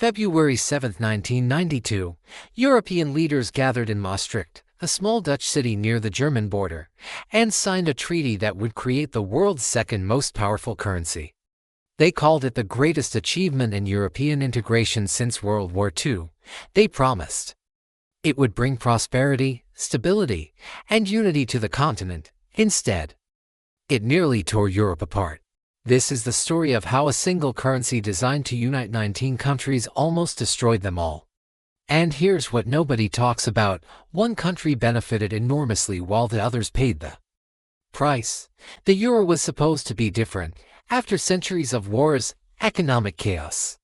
February 7, 1992, European leaders gathered in Maastricht, a small Dutch city near the German border, and signed a treaty that would create the world's second most powerful currency. They called it the greatest achievement in European integration since World War II. They promised it would bring prosperity, stability, and unity to the continent. Instead, it nearly tore Europe apart. This is the story of how a single currency designed to unite 19 countries almost destroyed them all. And here's what nobody talks about: one country benefited enormously while the others paid the price. The euro was supposed to be different. After centuries of wars, economic chaos,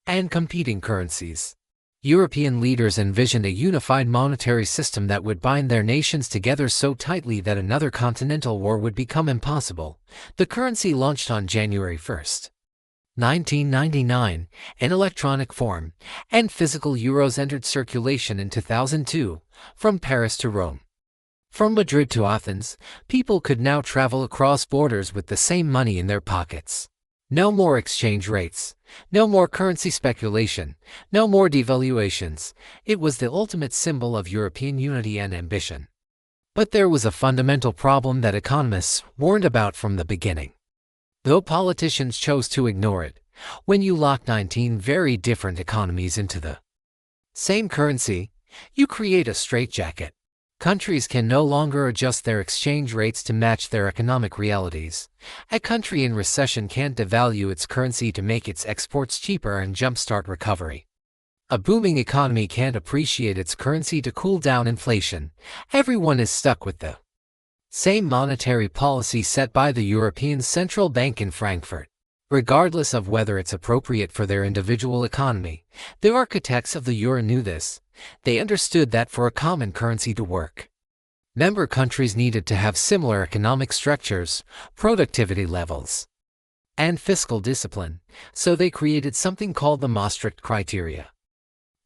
and competing currencies, European leaders envisioned a unified monetary system that would bind their nations together so tightly that another continental war would become impossible. The currency launched on January 1, 1999, in electronic form, and physical euros entered circulation in 2002, from Paris to Rome. From Madrid to Athens, people could now travel across borders with the same money in their pockets. No more exchange rates, no more currency speculation, no more devaluations. It was the ultimate symbol of European unity and ambition. But there was a fundamental problem that economists warned about from the beginning, though politicians chose to ignore it. When you lock 19 very different economies into the same currency, you create a straitjacket. Countries can no longer adjust their exchange rates to match their economic realities. A country in recession can't devalue its currency to make its exports cheaper and jumpstart recovery. A booming economy can't appreciate its currency to cool down inflation. Everyone is stuck with the same monetary policy set by the European Central Bank in Frankfurt, regardless of whether it's appropriate for their individual economy. The architects of the euro knew this. They understood that for a common currency to work, member countries needed to have similar economic structures, productivity levels, and fiscal discipline, so they created something called the Maastricht Criteria,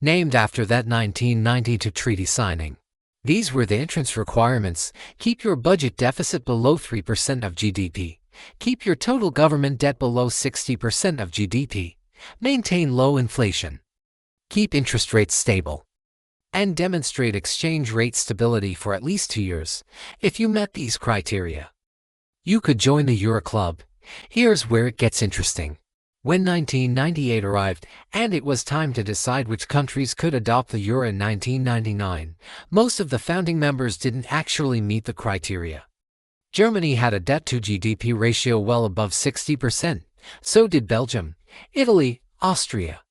named after that 1992 treaty signing. These were the entrance requirements: keep your budget deficit below 3% of GDP, keep your total government debt below 60% of GDP, maintain low inflation, keep interest rates stable, and demonstrate exchange rate stability for at least 2 years. If you met these criteria, you could join the Euro Club. Here's where it gets interesting. When 1998 arrived, and it was time to decide which countries could adopt the euro in 1999, most of the founding members didn't actually meet the criteria. Germany had a debt-to-GDP ratio well above 60%, so did Belgium, Italy, Austria,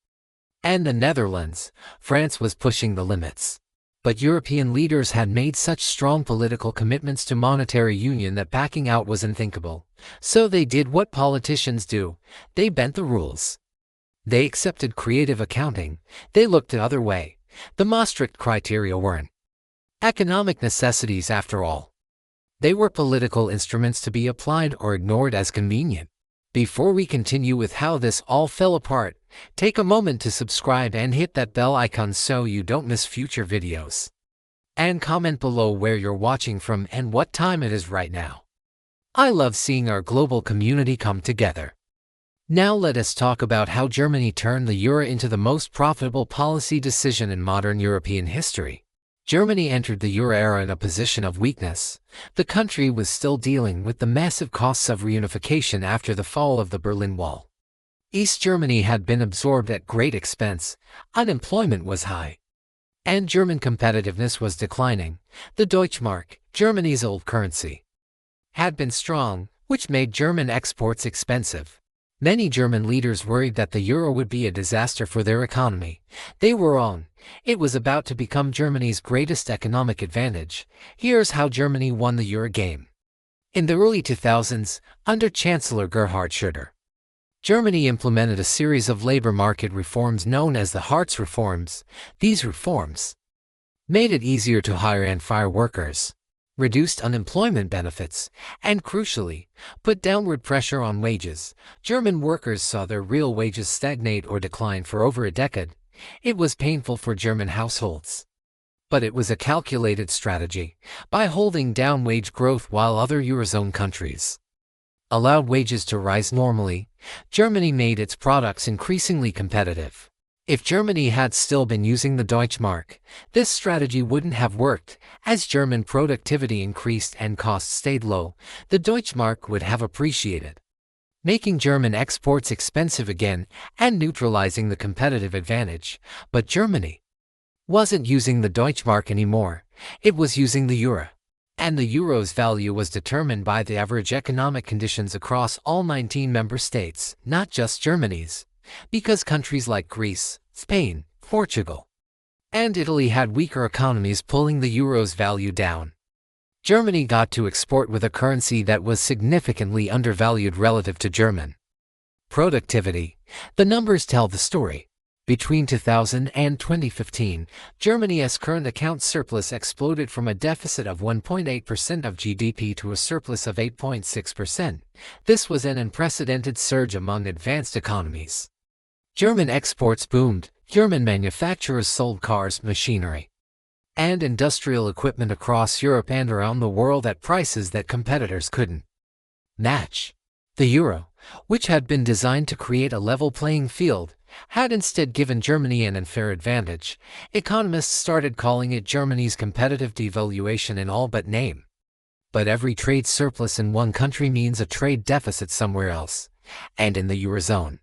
and the Netherlands. France was pushing the limits. But European leaders had made such strong political commitments to monetary union that backing out was unthinkable. So they did what politicians do: they bent the rules. They accepted creative accounting. They looked the other way. The Maastricht criteria weren't economic necessities after all. They were political instruments to be applied or ignored as convenient. Before we continue with how this all fell apart, take a moment to subscribe and hit that bell icon so you don't miss future videos. And comment below where you're watching from and what time it is right now. I love seeing our global community come together. Now let us talk about how Germany turned the euro into the most profitable policy decision in modern European history. Germany entered the euro era in a position of weakness. The country was still dealing with the massive costs of reunification after the fall of the Berlin Wall. East Germany had been absorbed at great expense, unemployment was high, and German competitiveness was declining. The Deutschmark, Germany's old currency, had been strong, which made German exports expensive. Many German leaders worried that the euro would be a disaster for their economy. They were wrong. It was about to become Germany's greatest economic advantage. Here's how Germany won the euro game. In the early 2000s, under Chancellor Gerhard Schröder, Germany implemented a series of labor market reforms known as the Hartz reforms. These reforms made it easier to hire and fire workers, reduced unemployment benefits, and crucially, put downward pressure on wages. German workers saw their real wages stagnate or decline for over a decade. It was painful for German households. But it was a calculated strategy. By holding down wage growth while other Eurozone countries allowed wages to rise normally, Germany made its products increasingly competitive. If Germany had still been using the Deutschmark, this strategy wouldn't have worked. As German productivity increased and costs stayed low, the Deutschmark would have appreciated, making German exports expensive again and neutralizing the competitive advantage. But Germany wasn't using the Deutschmark anymore, it was using the euro. And the euro's value was determined by the average economic conditions across all 19 member states, not just Germany's, because countries like Greece, Spain, Portugal, and Italy had weaker economies pulling the euro's value down. Germany got to export with a currency that was significantly undervalued relative to German productivity. The numbers tell the story. Between 2000 and 2015, Germany's current account surplus exploded from a deficit of 1.8% of GDP to a surplus of 8.6%. This was an unprecedented surge among advanced economies. German exports boomed. German manufacturers sold cars, machinery, and industrial equipment across Europe and around the world at prices that competitors couldn't match. The euro, which had been designed to create a level playing field, had instead given Germany an unfair advantage. Economists started calling it Germany's competitive devaluation in all but name. But every trade surplus in one country means a trade deficit somewhere else, and in the Eurozone,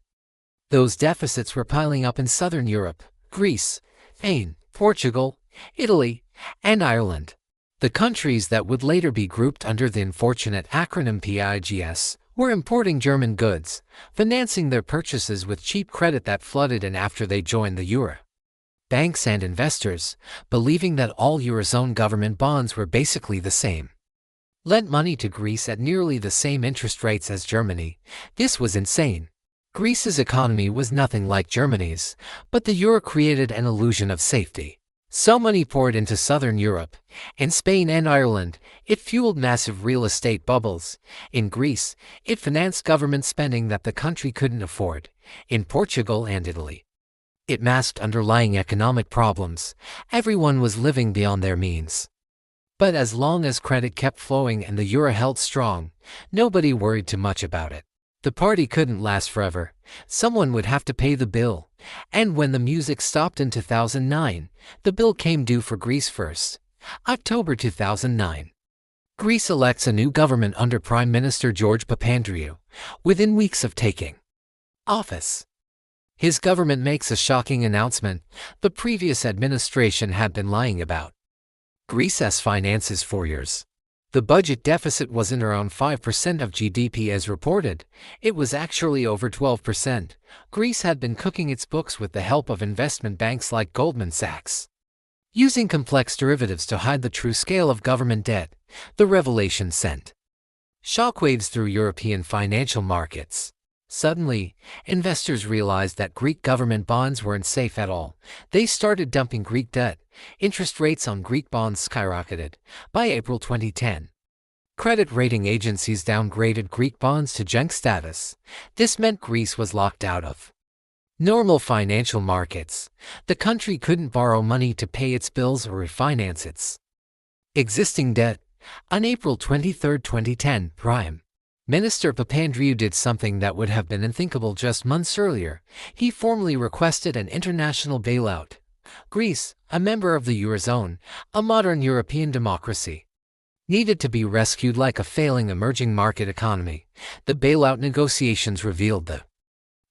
those deficits were piling up in southern Europe, Greece, Spain, Portugal, Italy, and Ireland. The countries that would later be grouped under the unfortunate acronym PIGS were importing German goods, financing their purchases with cheap credit that flooded in after they joined the euro. Banks and investors, believing that all Eurozone government bonds were basically the same, lent money to Greece at nearly the same interest rates as Germany. This was insane. Greece's economy was nothing like Germany's, but the euro created an illusion of safety. So money poured into southern Europe. In Spain and Ireland, it fueled massive real estate bubbles. In Greece, it financed government spending that the country couldn't afford. In Portugal and Italy, it masked underlying economic problems. Everyone was living beyond their means. But as long as credit kept flowing and the euro held strong, nobody worried too much about it. The party couldn't last forever. Someone would have to pay the bill. And when the music stopped in 2009, the bill came due for Greece first. October 2009. Greece elects a new government under Prime Minister George Papandreou, within weeks of taking office. His government makes a shocking announcement the previous administration had been lying about Greece's finances for years. The budget deficit wasn't around 5% of GDP as reported, it was actually over 12%. Greece had been cooking its books with the help of investment banks like Goldman Sachs, using complex derivatives to hide the true scale of government debt. The revelation sent shockwaves through European financial markets. Suddenly, investors realized that Greek government bonds weren't safe at all. They started dumping Greek debt. Interest rates on Greek bonds skyrocketed. By April 2010, credit rating agencies downgraded Greek bonds to junk status. This meant Greece was locked out of normal financial markets. The country couldn't borrow money to pay its bills or refinance its existing debt. On April 23, 2010, Prime Minister Papandreou did something that would have been unthinkable just months earlier. He formally requested an international bailout. Greece, a member of the Eurozone, a modern European democracy, needed to be rescued like a failing emerging market economy. The bailout negotiations revealed the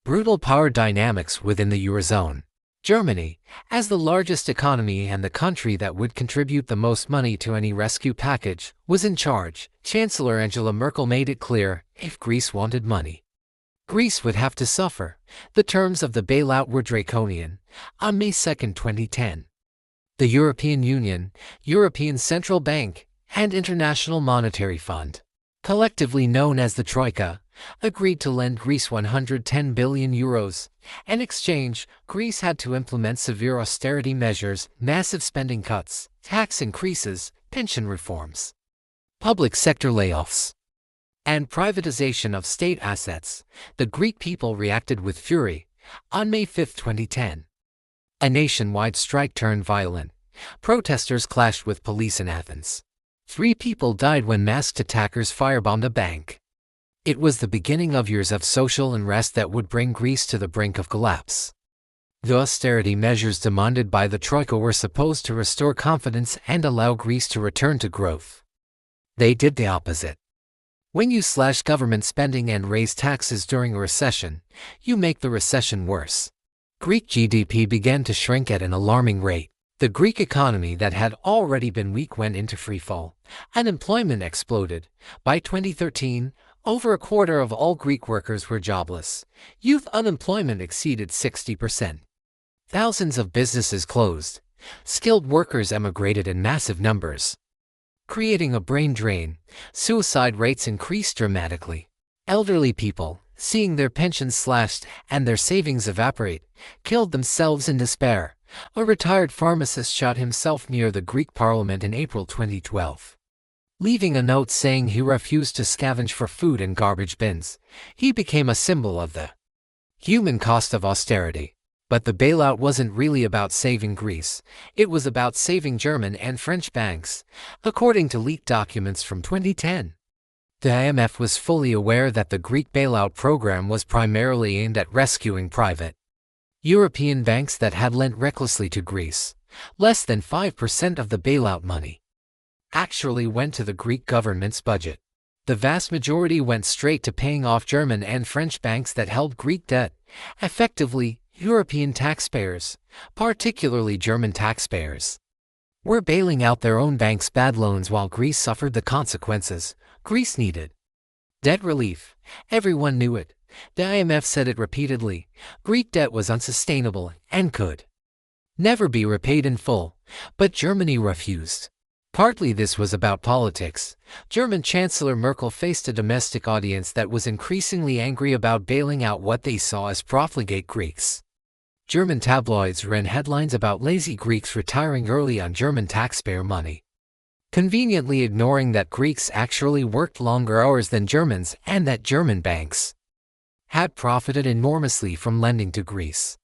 brutal power dynamics within the Eurozone. Germany, as the largest economy and the country that would contribute the most money to any rescue package, was in charge. Chancellor Angela Merkel made it clear, if Greece wanted money, Greece would have to suffer. The terms of the bailout were draconian. On May 2, 2010, the European Union, European Central Bank, and International Monetary Fund, collectively known as the Troika, agreed to lend Greece 110 billion euros. In exchange, Greece had to implement severe austerity measures, massive spending cuts, tax increases, pension reforms, public sector layoffs, and privatization of state assets. The Greek people reacted with fury. On May 5, 2010, a nationwide strike turned violent. Protesters clashed with police in Athens. 3 people died when masked attackers firebombed a bank. It was the beginning of years of social unrest that would bring Greece to the brink of collapse. The austerity measures demanded by the Troika were supposed to restore confidence and allow Greece to return to growth. They did the opposite. When you slash government spending and raise taxes during a recession, you make the recession worse. Greek GDP began to shrink at an alarming rate. The Greek economy that had already been weak went into freefall. Unemployment exploded. By 2013, over a quarter of all Greek workers were jobless. Youth unemployment exceeded 60%. Thousands of businesses closed. Skilled workers emigrated in massive numbers, creating a brain drain. Suicide rates increased dramatically. Elderly people, seeing their pensions slashed and their savings evaporate, killed themselves in despair. A retired pharmacist shot himself near the Greek parliament in April 2012. Leaving a note saying he refused to scavenge for food in garbage bins, he became a symbol of the human cost of austerity. But the bailout wasn't really about saving Greece, it was about saving German and French banks, according to leaked documents from 2010. The IMF was fully aware that the Greek bailout program was primarily aimed at rescuing private European banks that had lent recklessly to Greece. Less than 5% of the bailout money actually went to the Greek government's budget. The vast majority went straight to paying off German and French banks that held Greek debt. Effectively, European taxpayers, particularly German taxpayers, were bailing out their own banks' bad loans while Greece suffered the consequences. Greece needed debt relief. Everyone knew it. The IMF said it repeatedly. Greek debt was unsustainable and could never be repaid in full, but Germany refused. Partly this was about politics. German Chancellor Merkel faced a domestic audience that was increasingly angry about bailing out what they saw as profligate Greeks. German tabloids ran headlines about lazy Greeks retiring early on German taxpayer money, conveniently ignoring that Greeks actually worked longer hours than Germans and that German banks had profited enormously from lending to Greece.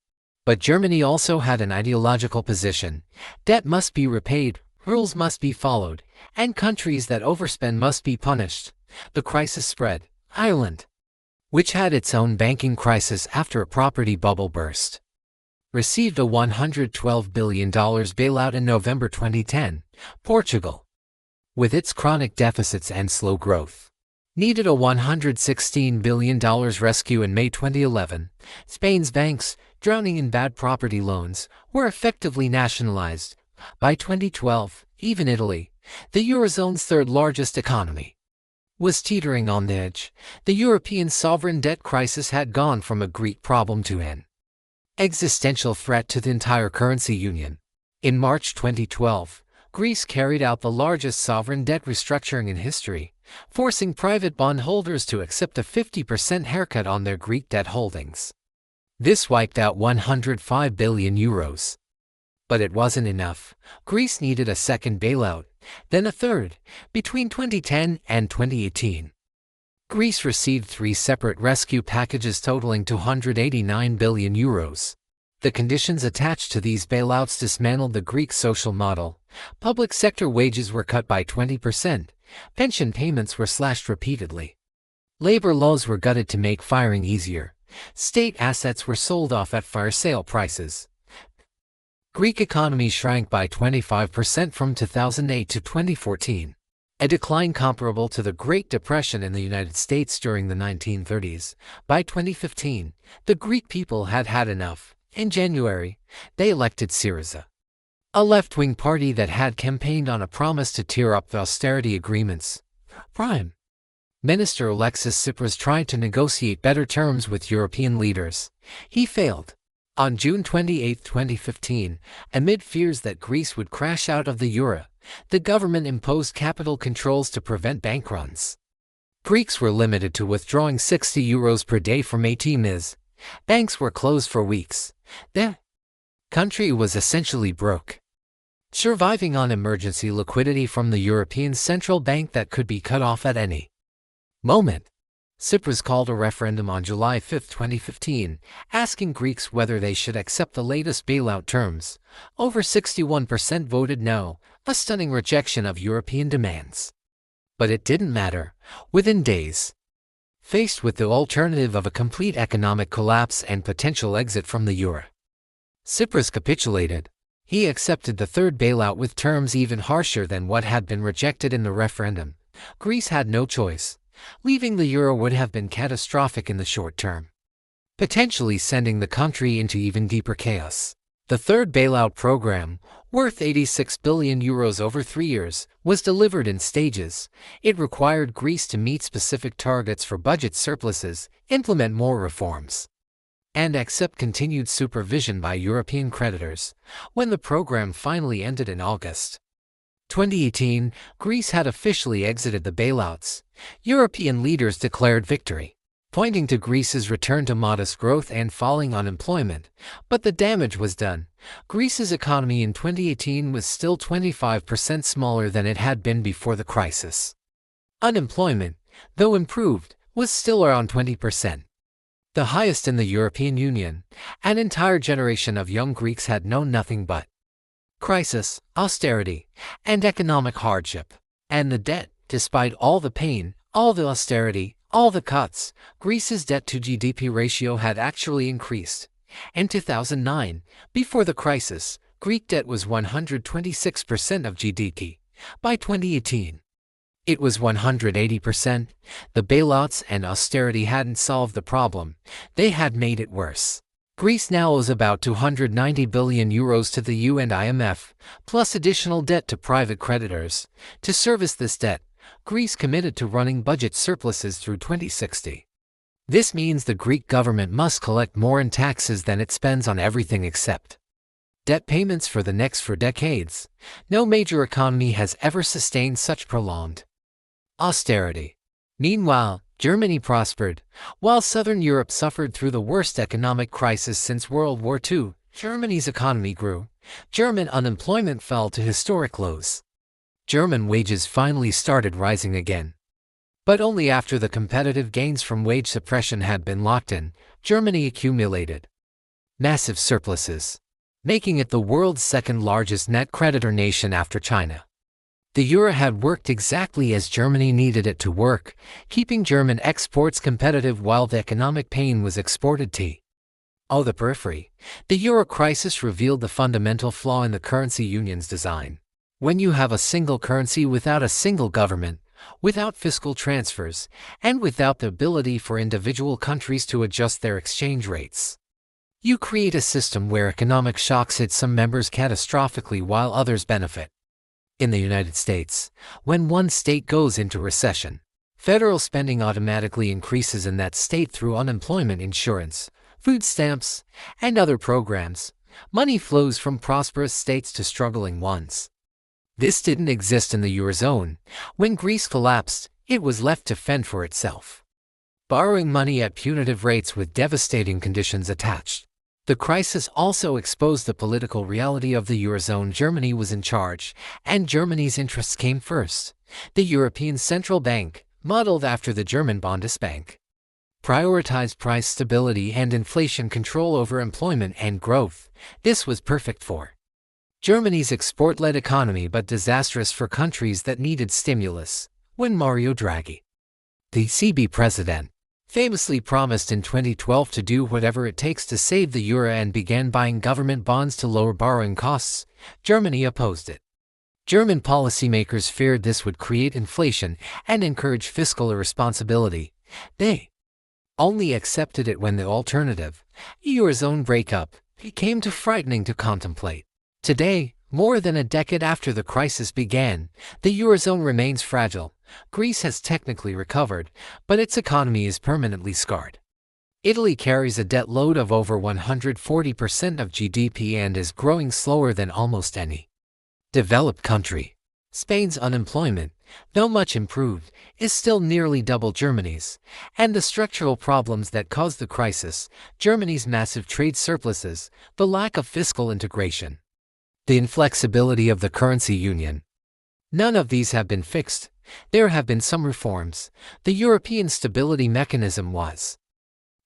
But Germany also had an ideological position. Debt must be repaid, rules must be followed, and countries that overspend must be punished. The crisis spread. Ireland, which had its own banking crisis after a property bubble burst, received a $112 billion bailout in November 2010. Portugal, with its chronic deficits and slow growth, needed a $116 billion rescue in May 2011. Spain's banks, drowning in bad property loans, were effectively nationalized. By 2012, even Italy, the Eurozone's third-largest economy, was teetering on the edge. The European sovereign debt crisis had gone from a Greek problem to an existential threat to the entire currency union. In March 2012, Greece carried out the largest sovereign debt restructuring in history, forcing private bondholders to accept a 50% haircut on their Greek debt holdings. This wiped out €105 billion. But it wasn't enough. Greece needed a second bailout, then a third. Between 2010 and 2018, Greece received 3 separate rescue packages totaling €289 billion. The conditions attached to these bailouts dismantled the Greek social model. Public sector wages were cut by 20%. Pension payments were slashed repeatedly. Labor laws were gutted to make firing easier. State assets were sold off at fire sale prices. Greek economy shrank by 25% from 2008 to 2014, a decline comparable to the Great Depression in the United States during the 1930s. By 2015, the Greek people had had enough. In January, they elected Syriza, a left-wing party that had campaigned on a promise to tear up the austerity agreements. Prime Minister Alexis Tsipras tried to negotiate better terms with European leaders. He failed. On June 28, 2015, amid fears that Greece would crash out of the euro, the government imposed capital controls to prevent bank runs. Greeks were limited to withdrawing €60 per day from ATMs. Banks were closed for weeks. The country was essentially broke, surviving on emergency liquidity from the European Central Bank that could be cut off at any moment. Tsipras called a referendum on July 5, 2015, asking Greeks whether they should accept the latest bailout terms. Over 61% voted no, a stunning rejection of European demands. But it didn't matter. Within days, faced with the alternative of a complete economic collapse and potential exit from the euro, Tsipras capitulated. He accepted the third bailout with terms even harsher than what had been rejected in the referendum. Greece had no choice. Leaving the euro would have been catastrophic in the short term, potentially sending the country into even deeper chaos. The third bailout program, worth €86 billion over 3 years, was delivered in stages. It required Greece to meet specific targets for budget surpluses, implement more reforms, and accept continued supervision by European creditors. When the program finally ended in August 2018, Greece had officially exited the bailouts. European leaders declared victory, pointing to Greece's return to modest growth and falling unemployment. But the damage was done. Greece's economy in 2018 was still 25% smaller than it had been before the crisis. Unemployment, though improved, was still around 20%. The highest in the European Union. An entire generation of young Greeks had known nothing but crisis, austerity, and economic hardship. And the debt, despite all the pain, all the austerity, all the cuts, Greece's debt-to-GDP ratio had actually increased. In 2009, before the crisis, Greek debt was 126% of GDP. By 2018, it was 180%. The bailouts and austerity hadn't solved the problem, they had made it worse. Greece now owes about €290 billion to the EU and IMF, plus additional debt to private creditors. To service this debt, Greece committed to running budget surpluses through 2060. This means the Greek government must collect more in taxes than it spends on everything except debt payments for the next 4 decades. No major economy has ever sustained such prolonged austerity. Meanwhile, Germany prospered. While Southern Europe suffered through the worst economic crisis since World War II, Germany's economy grew. German unemployment fell to historic lows. German wages finally started rising again. But only after the competitive gains from wage suppression had been locked in. Germany accumulated massive surpluses, making it the world's second largest net creditor nation after China. The euro had worked exactly as Germany needed it to work, keeping German exports competitive while the economic pain was exported to the periphery. The euro crisis revealed the fundamental flaw in the currency union's design. When you have a single currency without a single government, without fiscal transfers, and without the ability for individual countries to adjust their exchange rates, you create a system where economic shocks hit some members catastrophically while others benefit. In the United States, when one state goes into recession, federal spending automatically increases in that state through unemployment insurance, food stamps, and other programs. Money flows from prosperous states to struggling ones. This didn't exist in the Eurozone. When Greece collapsed, it was left to fend for itself, borrowing money at punitive rates with devastating conditions attached. The crisis also exposed the political reality of the Eurozone. Germany was in charge, and Germany's interests came first. The European Central Bank, modeled after the German Bundesbank, prioritized price stability and inflation control over employment and growth. This was perfect for Germany's export-led economy but disastrous for countries that needed stimulus. When Mario Draghi, the ECB president, famously promised in 2012 to do whatever it takes to save the euro and began buying government bonds to lower borrowing costs, Germany opposed it. German policymakers feared this would create inflation and encourage fiscal irresponsibility. They only accepted it when the alternative, Eurozone breakup, became too frightening to contemplate. Today, more than a decade after the crisis began, the Eurozone remains fragile. Greece has technically recovered, but its economy is permanently scarred. Italy carries a debt load of over 140% of GDP and is growing slower than almost any developed country. Spain's unemployment, though much improved, is still nearly double Germany's, and the structural problems that caused the crisis, Germany's massive trade surpluses, the lack of fiscal integration, the inflexibility of the currency union. None of these have been fixed. There have been some reforms. The European Stability Mechanism was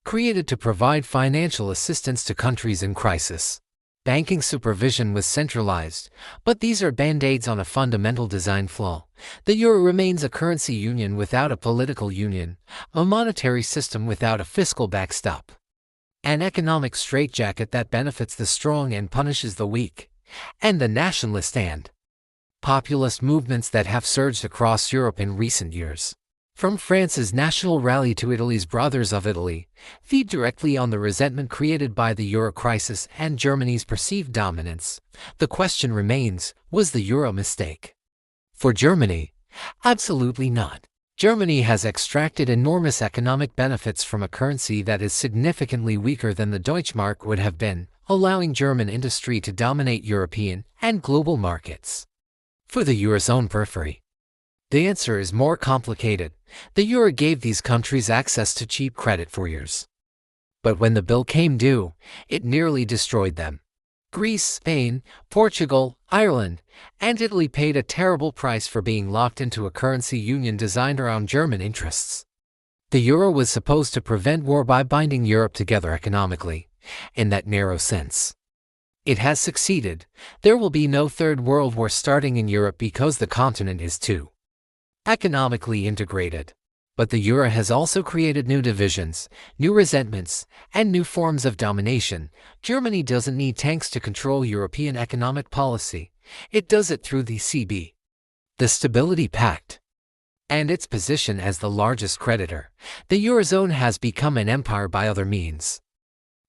created to provide financial assistance to countries in crisis. Banking supervision was centralized, but these are band-aids on a fundamental design flaw. The euro remains a currency union without a political union, a monetary system without a fiscal backstop. An economic straitjacket that benefits the strong and punishes the weak, and the nationalist and populist movements that have surged across Europe in recent years. From France's national rally to Italy's Brothers of Italy, feed directly on the resentment created by the euro crisis and Germany's perceived dominance. The question remains, was the euro a mistake? For Germany, absolutely not. Germany has extracted enormous economic benefits from a currency that is significantly weaker than the Deutschmark would have been, allowing German industry to dominate European and global markets. For the Eurozone periphery, the answer is more complicated. The euro gave these countries access to cheap credit for years. But when the bill came due, it nearly destroyed them. Greece, Spain, Portugal, Ireland, and Italy paid a terrible price for being locked into a currency union designed around German interests. The euro was supposed to prevent war by binding Europe together economically, in that narrow sense. It has succeeded. There will be no Third World War starting in Europe because the continent is too economically integrated. But the euro has also created new divisions, new resentments, and new forms of domination. Germany doesn't need tanks to control European economic policy. It does it through the ECB, the Stability Pact, and its position as the largest creditor. The Eurozone has become an empire by other means,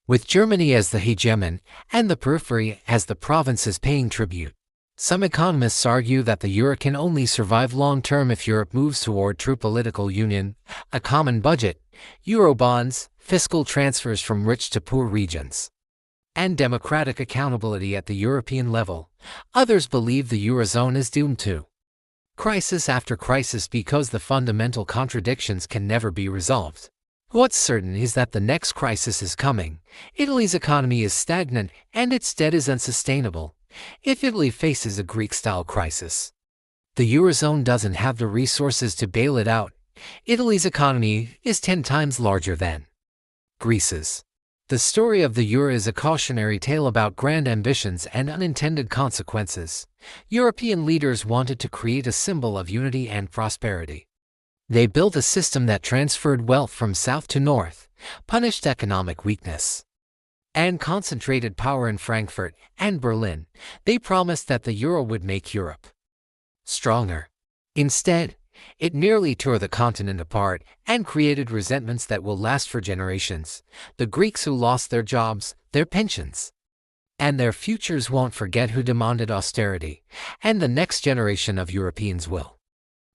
with Germany as the hegemon and the periphery as the provinces paying tribute. Some economists argue that the euro can only survive long-term if Europe moves toward true political union, a common budget, eurobonds, fiscal transfers from rich to poor regions, and democratic accountability at the European level. Others believe the Eurozone is doomed to crisis after crisis because the fundamental contradictions can never be resolved. What's certain is that the next crisis is coming. Italy's economy is stagnant and its debt is unsustainable. If Italy faces a Greek-style crisis, the Eurozone doesn't have the resources to bail it out. Italy's economy is 10 times larger than Greece's. The story of the euro is a cautionary tale about grand ambitions and unintended consequences. European leaders wanted to create a symbol of unity and prosperity. They built a system that transferred wealth from south to north, punished economic weakness, and concentrated power in Frankfurt and Berlin. They promised that the euro would make Europe stronger. Instead, it nearly tore the continent apart and created resentments that will last for generations. The Greeks who lost their jobs, their pensions, and their futures won't forget who demanded austerity, and the next generation of Europeans will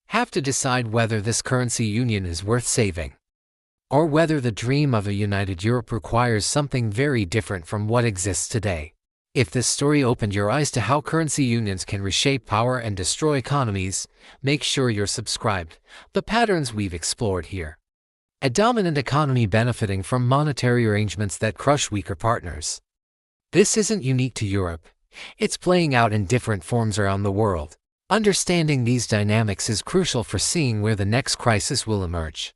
have to decide whether this currency union is worth saving, or whether the dream of a united Europe requires something very different from what exists today. If this story opened your eyes to how currency unions can reshape power and destroy economies, make sure you're subscribed. The patterns we've explored here: a dominant economy benefiting from monetary arrangements that crush weaker partners. This isn't unique to Europe. It's playing out in different forms around the world. Understanding these dynamics is crucial for seeing where the next crisis will emerge.